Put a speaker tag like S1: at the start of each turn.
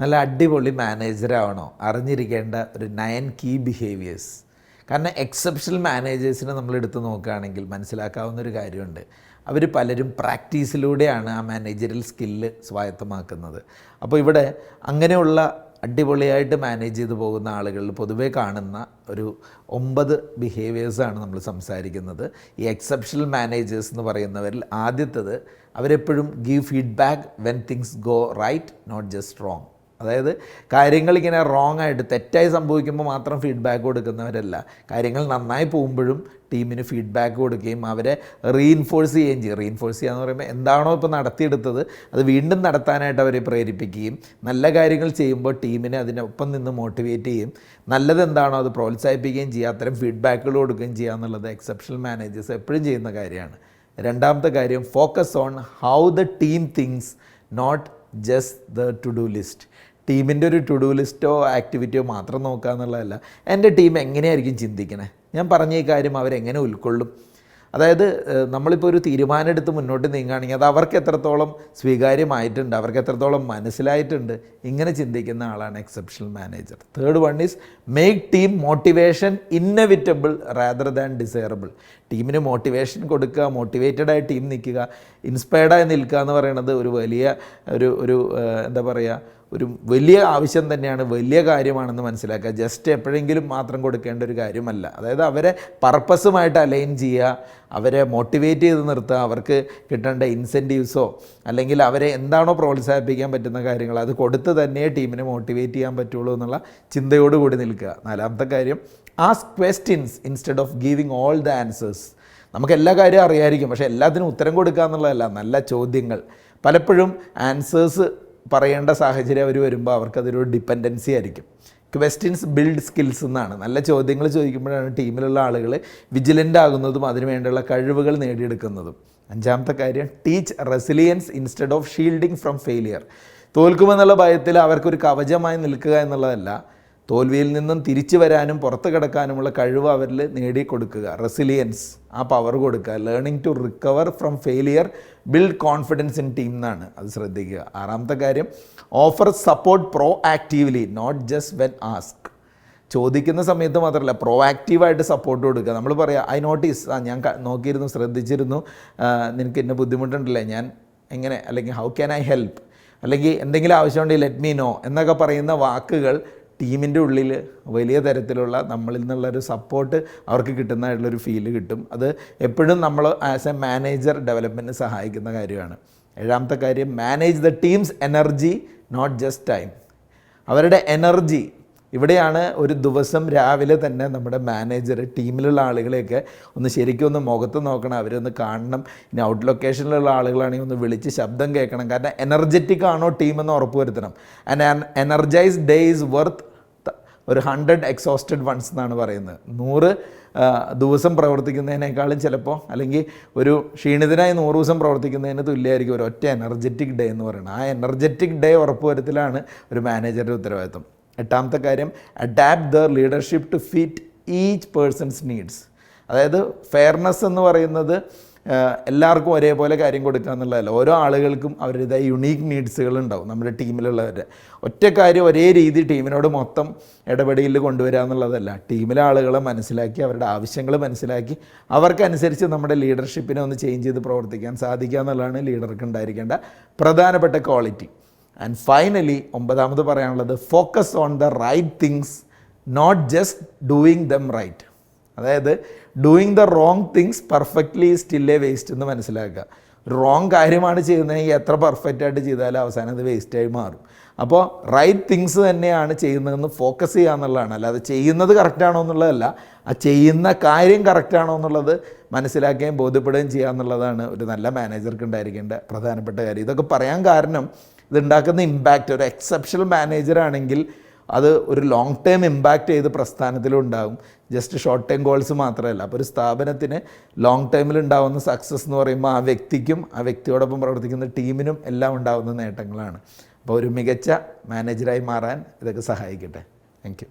S1: നല്ല അടിപൊളി മാനേജറാവണോ അറിഞ്ഞിരിക്കേണ്ട ഒരു 9 കീ ബിഹേവിയേഴ്സ്. കാരണം എക്സെപ്ഷണൽ മാനേജേഴ്സിനെ നമ്മൾ എടുത്ത് നോക്കുകയാണെങ്കിൽ മനസ്സിലാക്കാവുന്ന ഒരു കാര്യമുണ്ട്. അവർ പലരും പ്രാക്ടീസിലൂടെയാണ് ആ മാനേജറിയൽ സ്കില്ല് സ്വായത്തമാക്കുന്നത്. അപ്പോൾ ഇവിടെ അങ്ങനെയുള്ള അടിപൊളിയായിട്ട് മാനേജ് ചെയ്തു പോകുന്ന ആളുകളിൽ പൊതുവേ കാണുന്ന ഒരു 9 ബിഹേവിയേഴ്സാണ് നമ്മൾ സംസാരിക്കുന്നത്. ഈ എക്സെപ്ഷണൽ മാനേജേഴ്സ് എന്ന് പറയുന്നവരിൽ ആദ്യത്തേത്, അവരെപ്പോഴും give feedback when things go right, not just wrong. അതായത് കാര്യങ്ങളിങ്ങനെ റോങ് ആയിട്ട് തെറ്റായി സംഭവിക്കുമ്പോൾ മാത്രം ഫീഡ്ബാക്ക് കൊടുക്കുന്നവരല്ല, കാര്യങ്ങൾ നന്നായി പോകുമ്പോഴും ടീമിന് ഫീഡ്ബാക്ക് കൊടുക്കുകയും അവരെ റീഇൻഫോഴ്സ് ചെയ്യുകയും ചെയ്യും. റീഇൻഫോഴ്സ് ചെയ്യുക എന്ന് പറയുമ്പോൾ എന്താണോ ഇപ്പോൾ നടത്തിയെടുത്തത് അത് വീണ്ടും നടത്താനായിട്ട് അവരെ പ്രേരിപ്പിക്കുകയും, നല്ല കാര്യങ്ങൾ ചെയ്യുമ്പോൾ ടീമിനെ അതിനൊപ്പം നിന്ന് മോട്ടിവേറ്റ് ചെയ്യും, നല്ലത് എന്താണോ അത് പ്രോത്സാഹിപ്പിക്കുകയും ചെയ്യുക, അത്തരം ഫീഡ്ബാക്കുകൾ കൊടുക്കുകയും ചെയ്യുക എന്നുള്ളത് എക്സെപ്ഷണൽ മാനേജേഴ്സ് എപ്പോഴും ചെയ്യുന്ന കാര്യമാണ്. രണ്ടാമത്തെ കാര്യം, focus on how the team thinks, not just the to do list. ടീമിൻ്റെ ഒരു ടു ഡു ലിസ്റ്റോ ആക്ടിവിറ്റിയോ മാത്രം നോക്കുക എന്നുള്ളതല്ല, എൻ്റെ ടീം എങ്ങനെയായിരിക്കും ചിന്തിക്കണേ, ഞാൻ പറഞ്ഞ ഈ കാര്യം അവരെങ്ങനെ ഉൾക്കൊള്ളും. അതായത് നമ്മളിപ്പോൾ ഒരു തീരുമാനം എടുത്ത് മുന്നോട്ട് നീങ്ങുകയാണെങ്കിൽ അത് അവർക്ക് എത്രത്തോളം സ്വീകാര്യമായിട്ടുണ്ട്, അവർക്ക് എത്രത്തോളം മനസ്സിലായിട്ടുണ്ട്, ഇങ്ങനെ ചിന്തിക്കുന്ന ആളാണ് exceptional manager. Third one is make team motivation inevitable rather than desirable. ടീമിന് മോട്ടിവേഷൻ കൊടുക്കുക, മോട്ടിവേറ്റഡായി ടീം നിൽക്കുക, ഇൻസ്പയർഡായി നിൽക്കുക എന്ന് പറയുന്നത് ഒരു വലിയ ഒരു എന്താ പറയുക, ഒരു വലിയ ആവശ്യം തന്നെയാണ്, വലിയ കാര്യമാണെന്ന് മനസ്സിലാക്കുക. ജസ്റ്റ് എപ്പോഴെങ്കിലും മാത്രം കൊടുക്കേണ്ട ഒരു കാര്യമല്ല. അതായത് അവരെ പർപ്പസുമായിട്ട് അലൈൻ ചെയ്യുക, അവരെ മോട്ടിവേറ്റ് ചെയ്ത് നിർത്തുക, അവർക്ക് കിട്ടേണ്ട ഇൻസെൻറ്റീവ്സോ അല്ലെങ്കിൽ അവരെ എന്താണോ പ്രോത്സാഹിപ്പിക്കാൻ പറ്റുന്ന കാര്യങ്ങൾ അത് കൊടുത്ത് തന്നെ ടീമിനെ മോട്ടിവേറ്റ് ചെയ്യാൻ പറ്റുള്ളൂ എന്നുള്ള ചിന്തയോടുകൂടി നിൽക്കുക. നാലാമത്തെ കാര്യം, ask questions instead of giving all the answers. നമുക്ക് എല്ലാ കാര്യവും അറിയാമായിരിക്കും, പക്ഷേ എല്ലാത്തിനും ഉത്തരം കൊടുക്കുക എന്നുള്ളതല്ല, നല്ല ചോദ്യങ്ങൾ. പലപ്പോഴും ആൻസേഴ്സ് പറയേണ്ട സാഹചര്യം അവർ വരുമ്പോൾ അവർക്കതൊരു ഡിപ്പെൻഡൻസി ആയിരിക്കും. ക്വസ്റ്റ്യൻസ് ബിൽഡ് സ്കിൽസ് എന്നാണ്. നല്ല ചോദ്യങ്ങൾ ചോദിക്കുമ്പോഴാണ് ടീമിലുള്ള ആളുകൾ വിജിലൻ്റ് ആകുന്നതും അതിനുവേണ്ടിയുള്ള കഴിവുകൾ നേടിയെടുക്കുന്നതും. അഞ്ചാമത്തെ കാര്യം, teach resilience instead of shielding from failure. തോൽക്കുമെന്നുള്ള ഭയത്തിൽ അവർക്കൊരു കവചമായി നിൽക്കുക എന്നുള്ളതല്ല, തോൽവിയിൽ നിന്നും തിരിച്ചു വരാനും പുറത്ത് കിടക്കാനുമുള്ള കഴിവ് അവരിൽ നേടിക്കൊടുക്കുക, റെസിലിയൻസ്, ആ പവർ കൊടുക്കുക. Learning to recover from failure build confidence in team എന്നാണ്, അത് ശ്രദ്ധിക്കുക. ആറാമത്തെ കാര്യം, offer support proactively not just when ask. ചോദിക്കുന്ന സമയത്ത് മാത്രമല്ല, പ്രോ ആക്റ്റീവായിട്ട് സപ്പോർട്ട് കൊടുക്കുക. നമ്മൾ പറയാം, ഐ നോട്ടീസ്, ഞാൻ നോക്കിയിരുന്നു, ശ്രദ്ധിച്ചിരുന്നു, നിനക്ക് ഇന്ന ബുദ്ധിമുട്ടുണ്ടല്ലേ, ഞാൻ എങ്ങനെ, അല്ലെങ്കിൽ ഹൗ ക്യാൻ ഐ ഹെൽപ്പ്, അല്ലെങ്കിൽ എന്തെങ്കിലും ആവശ്യമുണ്ടെങ്കിൽ ലെറ്റ് മീ നോ എന്നൊക്കെ പറയുന്ന വാക്കുകൾ ടീമിൻ്റെ ഉള്ളിൽ വലിയ തരത്തിലുള്ള നമ്മളിൽ നിന്നുള്ളൊരു സപ്പോർട്ട് അവർക്ക് കിട്ടുന്നതായിട്ടുള്ളൊരു ഫീല് കിട്ടും. അത് എപ്പോഴും നമ്മൾ ആസ് എ മാനേജർ ഡെവലപ്മെൻറ്റിന് സഹായിക്കുന്ന കാര്യമാണ്. ഏഴാമത്തെ കാര്യം, manage the team's energy not just time. അവരുടെ എനർജി, ഇവിടെയാണ് ഒരു ദിവസം രാവിലെ തന്നെ നമ്മുടെ മാനേജർ ടീമിലുള്ള ആളുകളെയൊക്കെ ശരിക്കും ഒന്ന് മുഖത്ത് നോക്കണം, അവരൊന്ന് കാണണം. ഇനി ഔട്ട് ലൊക്കേഷനിലുള്ള ആളുകളാണെങ്കിൽ ഒന്ന് വിളിച്ച് ശബ്ദം കേൾക്കണം. കാരണം എനർജറ്റിക് ആണോ ടീമെന്ന് ഉറപ്പുവരുത്തണം. And energised day is worth ഒരു 100 എക്സോസ്റ്റഡ് വൺസ് എന്നാണ് പറയുന്നത്. 100 ദിവസം പ്രവർത്തിക്കുന്നതിനേക്കാളും ചിലപ്പോൾ, അല്ലെങ്കിൽ ഒരു ക്ഷീണിതനായി 100 ദിവസം പ്രവർത്തിക്കുന്നതിന് തുല്യമായിരിക്കും ഒരു ഒറ്റ എനർജറ്റിക് ഡേ എന്ന് പറയുന്നത്. ആ എനർജറ്റിക് ഡേ ഉറപ്പുവരുത്തലാണ് ഒരു മാനേജറുടെ ഉത്തരവാദിത്വം. എട്ടാമത്തെ കാര്യം, adapt their leadership to fit each person's needs. അതായത് ഫെയർനെസ് എന്ന് പറയുന്നത് എല്ലാവർക്കും ഒരേപോലെ കാര്യം കൊടുക്കുക എന്നുള്ളതല്ല, ഓരോ ആളുകൾക്കും അവരുടേതായ യുണീക്ക് നീഡ്സുകൾ ഉണ്ടാവും. നമ്മുടെ ടീമിലുള്ളവരുടെ ഒറ്റ കാര്യം ഒരേ രീതി ടീമിനോട് മൊത്തം ഇടപെടലിൽ കൊണ്ടുവരിക എന്നുള്ളതല്ല, ടീമിലെ ആളുകളെ മനസ്സിലാക്കി അവരുടെ ആവശ്യങ്ങൾ മനസ്സിലാക്കി അവർക്കനുസരിച്ച് നമ്മുടെ ലീഡർഷിപ്പിനെ ഒന്ന് ചേഞ്ച് ചെയ്ത് പ്രവർത്തിക്കാൻ സാധിക്കുക എന്നുള്ളതാണ് ലീഡർക്ക് ഉണ്ടായിരിക്കേണ്ട പ്രധാനപ്പെട്ട ക്വാളിറ്റി. ആൻഡ് ഫൈനലി, 9ാമത് പറയാനുള്ളത്, focus on the right things not just doing them right. അതായത് doing the wrong things perfectly still a waste എന്ന് മനസ്സിലാക്കുക. ഒരു റോങ് കാര്യമാണ് ചെയ്യുന്നതെങ്കിൽ എത്ര പെർഫെക്റ്റായിട്ട് ചെയ്താലും അവസാനം അത് വേസ്റ്റായി മാറും. അപ്പോൾ റൈറ്റ് തിങ്സ് തന്നെയാണ് ചെയ്യുന്നതെന്ന് ഫോക്കസ് ചെയ്യുക എന്നുള്ളതാണ്. അല്ലാതെ ചെയ്യുന്നത് കറക്റ്റാണോ എന്നുള്ളതല്ല, ആ ചെയ്യുന്ന കാര്യം കറക്റ്റാണോ എന്നുള്ളത് മനസ്സിലാക്കുകയും ബോധ്യപ്പെടുകയും ചെയ്യുക എന്നുള്ളതാണ് ഒരു നല്ല മാനേജർക്ക് ഉണ്ടായിരിക്കേണ്ട പ്രധാനപ്പെട്ട കാര്യം. ഇതൊക്കെ പറയാൻ കാരണം, ഇതുണ്ടാക്കുന്ന ഇമ്പാക്റ്റ്, ഒരു എക്സെപ്ഷണൽ മാനേജറാണെങ്കിൽ അത് ഒരു ലോങ് ടേം ഇമ്പാക്റ്റ് ചെയ്ത് പ്രസ്ഥാനത്തിലുണ്ടാകും, ജസ്റ്റ് ഷോർട്ട് ടൈം ഗോൾസ് മാത്രമല്ല. അപ്പോൾ ഒരു സ്ഥാപനത്തിന് ലോങ് ടൈമിൽ ഉണ്ടാകുന്ന സക്സസ് എന്ന് പറയുമ്പോൾ ആ വ്യക്തിക്കും ആ വ്യക്തിയോടൊപ്പം പ്രവർത്തിക്കുന്ന ടീമിനും എല്ലാം ഉണ്ടാകുന്ന നേട്ടങ്ങളാണ്. അപ്പോൾ ഒരു മികച്ച മാനേജറായി മാറാൻ ഇതൊക്കെ സഹായിക്കട്ടെ. Thank you.